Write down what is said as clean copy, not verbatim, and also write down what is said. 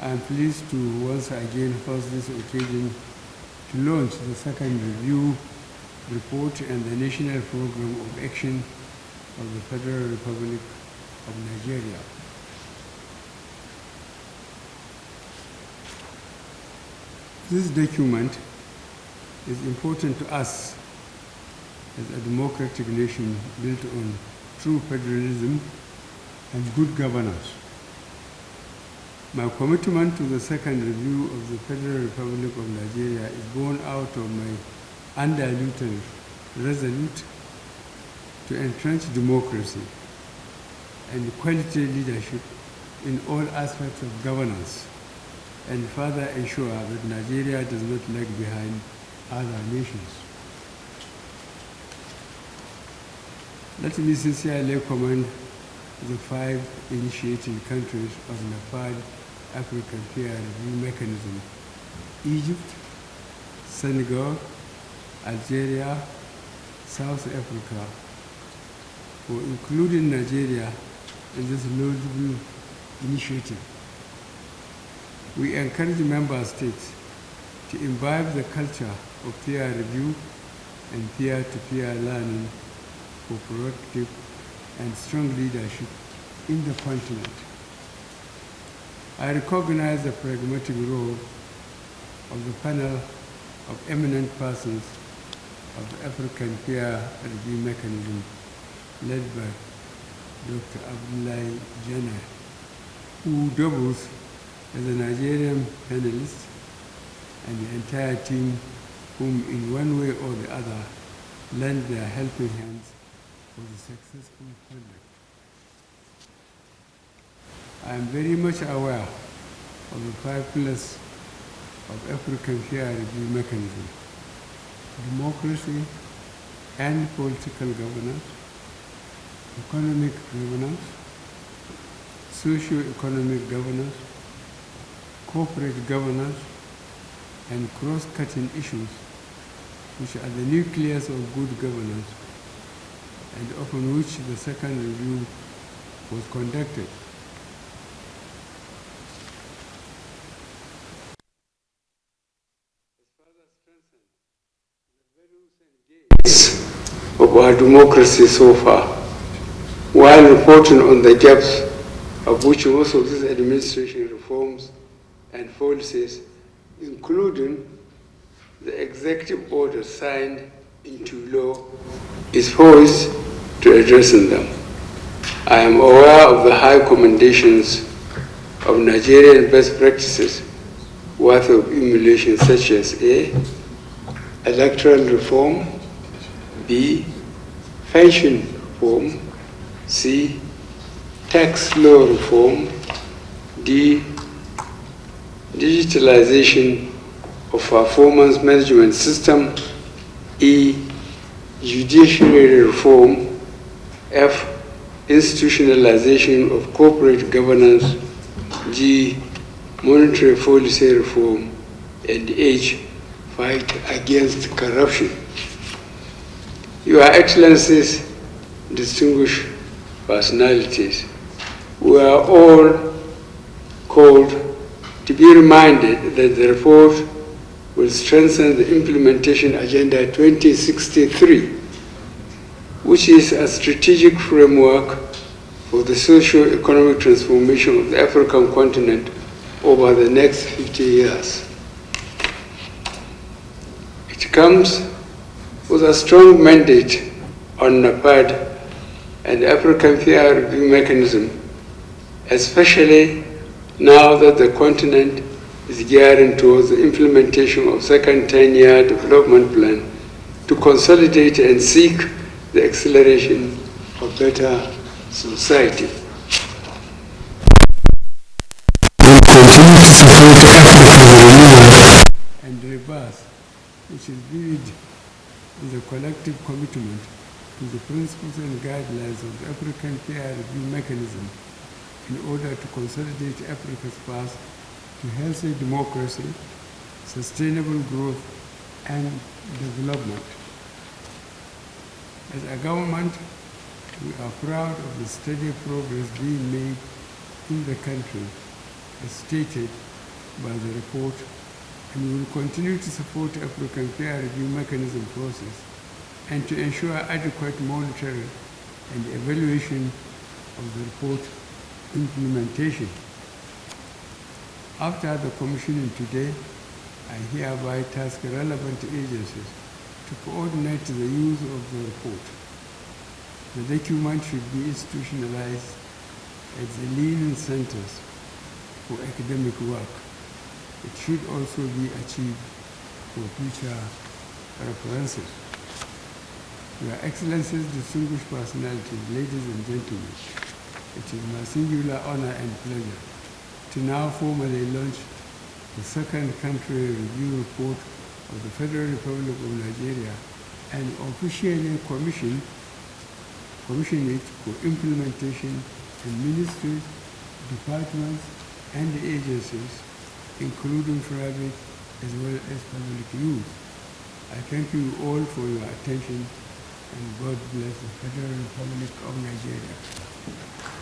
I'm pleased to once again host this occasion to launch the second review report and the National Program of Action of the Federal Republic of Nigeria. This document is important to us as a democratic nation built on true federalism and good governance. My commitment to the second review of the Federal Republic of Nigeria is born out of my undiluted resolute to entrench democracy and quality leadership in all aspects of governance and further ensure that Nigeria does not lag behind other nations. Let me sincerely commend the 5 initiating countries of NAFAD African Peer Review Mechanism: Egypt, Senegal, Algeria, South Africa, for including Nigeria in this laudable initiative. We encourage member states to imbibe the culture of peer review and peer-to-peer learning for proactive and strong leadership in the continent. I recognize the pragmatic role of the panel of eminent persons of the African Peer Review Mechanism led by Dr. Abdullahi Janneh, who doubles as a Nigerian panelist, and the entire team whom in one way or the other lend their helping hands for the successful project. I am very much aware of the 5 pillars of African Peer Review Mechanism: democracy and political governance, economic governance, socio-economic governance, corporate governance, and cross-cutting issues, which are the nucleus of good governance, and upon which the second review was conducted. Of our democracy so far, while reporting on the gaps of which most of this administration reforms and policies, including the executive order signed into law, is poised to addressing them. I am aware of the high commendations of Nigerian best practices worth of emulation, such as A, electoral reform; B, pension reform; C, tax law reform; D, digitalization of performance management system; E, judiciary reform; F, institutionalization of corporate governance; G, monetary policy reform; and H, fight against corruption. Your Excellencies, distinguished personalities, we are all called to be reminded that the report will strengthen the implementation Agenda 2063, which is a strategic framework for the socio-economic transformation of the African continent over the next 50 years. It comes with a strong mandate on NAFAD and African Peer Review Mechanism, especially now that the continent is gearing towards the implementation of second 10-year development plan to consolidate and seek the acceleration of better society. We continue to support Africa's renewal and rebirth, which is viewed as a collective commitment to the principles and guidelines of the African Peer Review Mechanism in order to consolidate Africa's path to healthy democracy, sustainable growth, and development. As a government, we are proud of the steady progress being made in the country, as stated by the report, and we will continue to support the African peer review mechanism process and to ensure adequate monitoring and evaluation of the report implementation. After the commissioning today, I hereby task relevant agencies to coordinate the use of the report. The document should be institutionalized as the learning centers for academic work. It should also be achieved for future references. Your Excellencies, distinguished personalities, ladies and gentlemen, it is my singular honor and pleasure to now formally launch the second country review report of the Federal Republic of Nigeria and officially commission it for implementation in ministries, departments, and agencies, including private as well as public use. I thank you all for your attention, and God bless the Federal Republic of Nigeria.